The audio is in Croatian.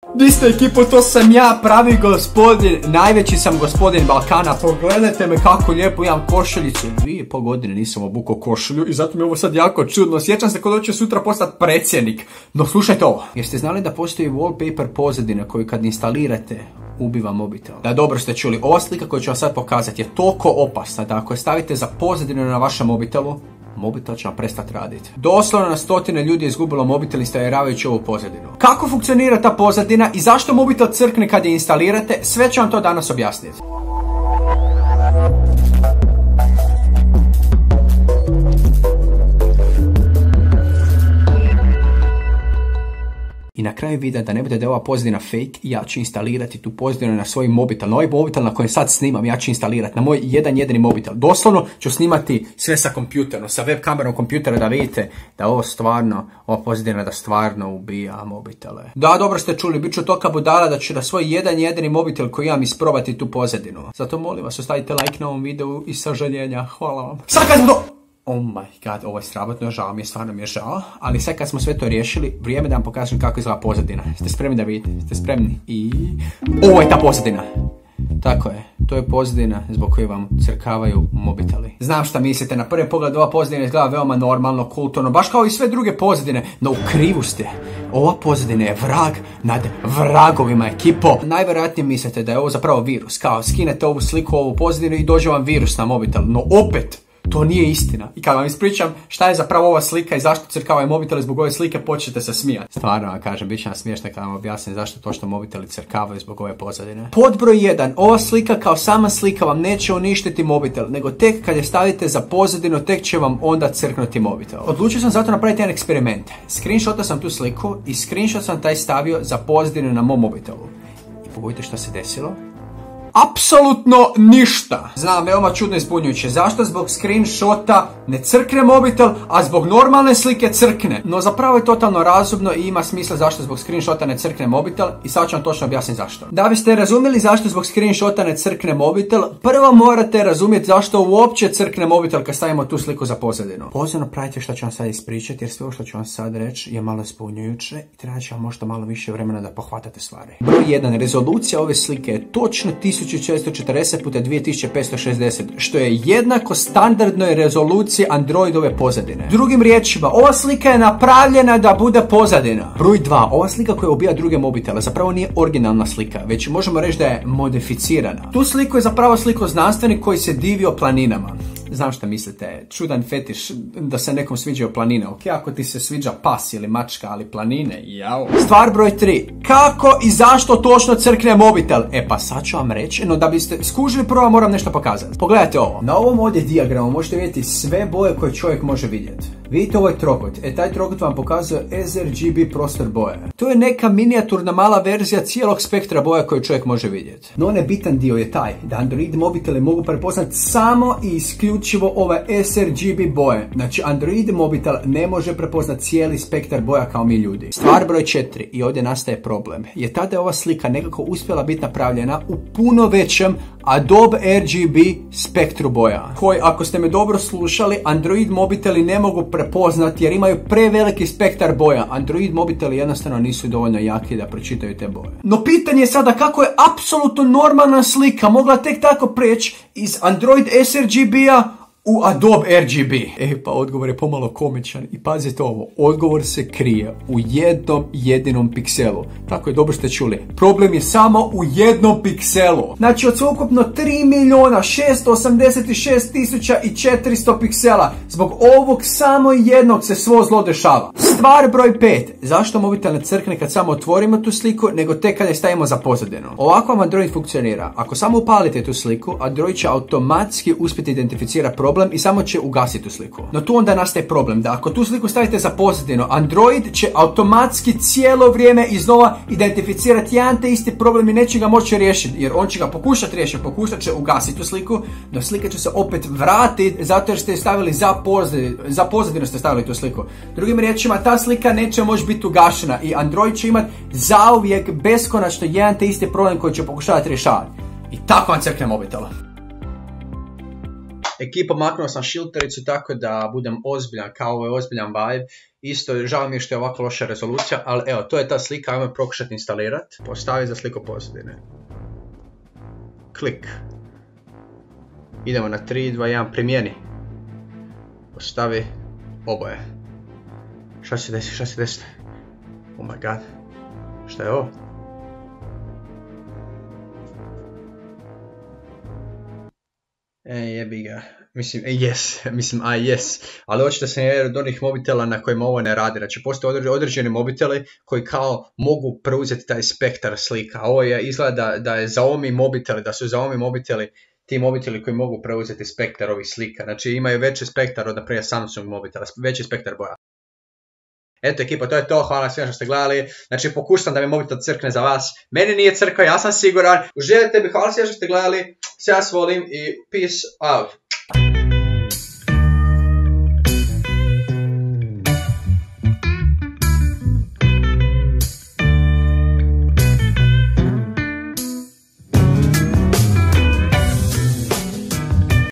Di ste ekipo, to sam ja, pravi gospodin, najveći sam gospodin Balkana. Pogledajte me kako lijepo imam košuljicu. 2,5 godine nisam obukao košulju i zato mi je ovo sad jako čudno. Sjećam se kod će sutra postati predsjednik. No slušajte ovo. Jeste znali da postoji wallpaper pozadina koju kad instalirate ubiva mobitel? Da, dobro ste čuli. Ova slika koju ću vam sad pokazati je toliko opasna da ako je stavite za pozadinu na vašem mobitelu, mobitel će vam prestati raditi. Doslovno na stotine ljudi je izgubilo mobitel instaliravajući ovu pozadinu. Kako funkcionira ta pozadina i zašto mobitel crkne kad je instalirate, sve ću vam to danas objasniti. I na kraju videa, da ne bude da je ova pozadina fake, ja ću instalirati tu pozadinu na svoj mobitel. Na ovaj mobitel na kojem sad snimam, ja ću instalirati na moj jedini mobitel. Doslovno ću snimati sve sa kompjuterom, sa web kamerom kompjutera da vidite da ovo stvarno, ova pozadina da stvarno ubija mobitele. Da, dobro ste čuli, bit ću toka budala da ću na svoj jedini mobitel koji imam isprobati tu pozadinu. Zato molim vas, ostavite like na ovom videu i sažaljenja. Hvala vam. Sad kad smo to... Oh my god, ovo je sramotno, žao mi je, stvarno mi je žao. Ali sad kad smo sve to riješili, vrijeme da vam pokažem kako izgleda pozadina. Ste spremni da vidite? Ste spremni? I... ovo je ta pozadina. Tako je, to je pozadina zbog koje vam crkavaju mobiteli. Znam šta mislite, na prvi pogled ova pozadina izgleda veoma normalno, kulturno, baš kao i sve druge pozadine, no u krivu ste. Ova pozadina je vrag nad vragovima, ekipo. Najvjerojatnije mislite da je ovo zapravo virus, kao skinete ovu sliku, ovu pozadinu i dođe vam virus na mobitel, no opet, to nije istina. I kad vam ispričam šta je zapravo ova slika i zašto crkavaju mobiteli zbog ove slike, počnete se smijati. Stvarno vam kažem, bit će vam smiješno kad vam objasnim zašto točno mobiteli crkavaju zbog ove pozadine. Pod broj 1. Ova slika kao sama slika vam neće uništiti mobitel, nego tek kad je stavite za pozadinu, tek će vam onda crknuti mobitel. Odlučio sam zato napraviti jedan eksperiment. Screenshotao sam tu sliku i screenshot sam taj stavio za pozadinu na mom mobitelu. I pogledajte što se desilo. Apsolutno ništa. Znam, veoma čudno i zbunjujuće. Zašto zbog screenshota ne crkne mobitel, a zbog normalne slike crkne? No zapravo je totalno razumno i ima smisla zašto zbog screenshota ne crkne mobitel i sad ću vam točno objasniti zašto. Da biste razumjeli zašto zbog screenshota ne crkne mobitel, prvo morate razumjeti zašto uopće crkne mobitel kad stavimo tu sliku za pozadinu. Pozorno pratite što ću vam sad ispričati jer sve ovo što ću vam sad reći je malo zbunjujuće i treba će vam možda malo više vremena da pohvatate stvari. Broj 1. Rezolucija ove slike je točno 1440 puta 2560, što je jednako standardnoj rezoluciji Androidove pozadine. Drugim riječima, ova slika je napravljena da bude pozadina. Broj 2. Ova slika koja ubija druge mobitele zapravo nije originalna slika, već možemo reći da je modificirana. Tu sliku je zapravo sliko znanstvenik koji se divio planinama. Znam šta mislite, čudan fetiš da se nekom sviđaju planine. Ok, ako ti se sviđa pas ili mačka, ali planine, jao. Stvar broj 3. Kako i zašto točno crkne mobitel? E pa sad ću vam reći, no da biste skužili prvo moram nešto pokazati. Pogledajte ovo. Na ovom ovdje dijagramu možete vidjeti sve boje koje čovjek može vidjeti. Vidite ovaj trokut. Taj trokut vam pokazuje sRGB prostor boje. To je neka minijaturna mala verzija cijelog spektra boja koju čovjek može vidjeti. No nebitan dio je taj da Android mobitele mogu prepoznati samo i isključivo ove sRGB boje. Znači Android mobitel ne može prepoznati cijeli spektar boja kao mi ljudi. Stvar broj 4, i ovdje nastaje problem, je tada je ova slika nekako uspjela biti napravljena u puno većem Adobe RGB spektru boja, koji, ako ste me dobro slušali, Android mobiteli ne mogu prepoznati jer imaju preveliki spektar boja. Android mobiteli jednostavno nisu dovoljno jaki da pročitaju te boje. No pitanje je sada kako je apsolutno normalna slika mogla tek tako preći iz Android sRGB-a u Adobe RGB. Pa odgovor je pomalo komičan i pazite ovo, odgovor se krije u jednom jedinom pikselu. Tako je, dobro ste čuli. Problem je samo u jednom pikselu. Znači od sveukupno 3.686.400 piksela. Zbog ovog samo jednog se svo zlo dešava. Stvar broj 5. Zašto mobitel ne crkne kad samo otvorimo tu sliku, nego tek kad je stavimo za pozadinu? Ovako vam Android funkcionira. Ako samo upalite tu sliku, Android će automatski uspjeti identificirati problem i samo će ugasiti tu sliku. No tu onda nastaje problem da ako tu sliku stavite za pozadinu, Android će automatski cijelo vrijeme iznova identificirati jedan te isti problem i neće ga moći riješiti, jer on će ga pokušati riješiti, pokušat će ugasiti tu sliku, no slika će se opet vratiti zato jer ste je stavili za pozadinu ste stavili tu sliku. Drugim riječima, ta slika neće moći biti ugašena i Android će imati zauvijek beskonačno jedan te isti problem koji će pokušavati rješavati. I tako vam crkne mobitela. Ekipa, maknuo sam šiltericu tako da budem ozbiljan, kao ovo je ozbiljan vibe Isto, žao mi je što je ovako loša rezolucija, ali evo, to je ta slika, ajmo pokušati instalirati. Postavi za sliku pozadine. Klik. Idemo na 3, 2, 1, primjeni. Postavi oboje. Šta se desi? Oh my god. Šta je ovo? Jebi ga. Mislim, yes. Ali očito sam jedan od onih mobitela na kojima ovo ne radi. Znači, postoje određeni mobiteli koji kao mogu preuzeti taj spektar slika. Ovo je izgleda da je Xiaomi mobiteli, da su Xiaomi mobiteli ti mobiteli koji mogu preuzeti spektar ovih slika. Znači, imaju veći spektar od, naprimjer, Samsung mobitela, veći spektar boja. Eto ekipa, to je to, hvala svima što ste gledali. Znači, pokušam da mi mobitel crkne za vas. Meni nije crkao, ja sam siguran. Uživajte mi, hvala svima što ste gledali. Sve vas volim i peace out.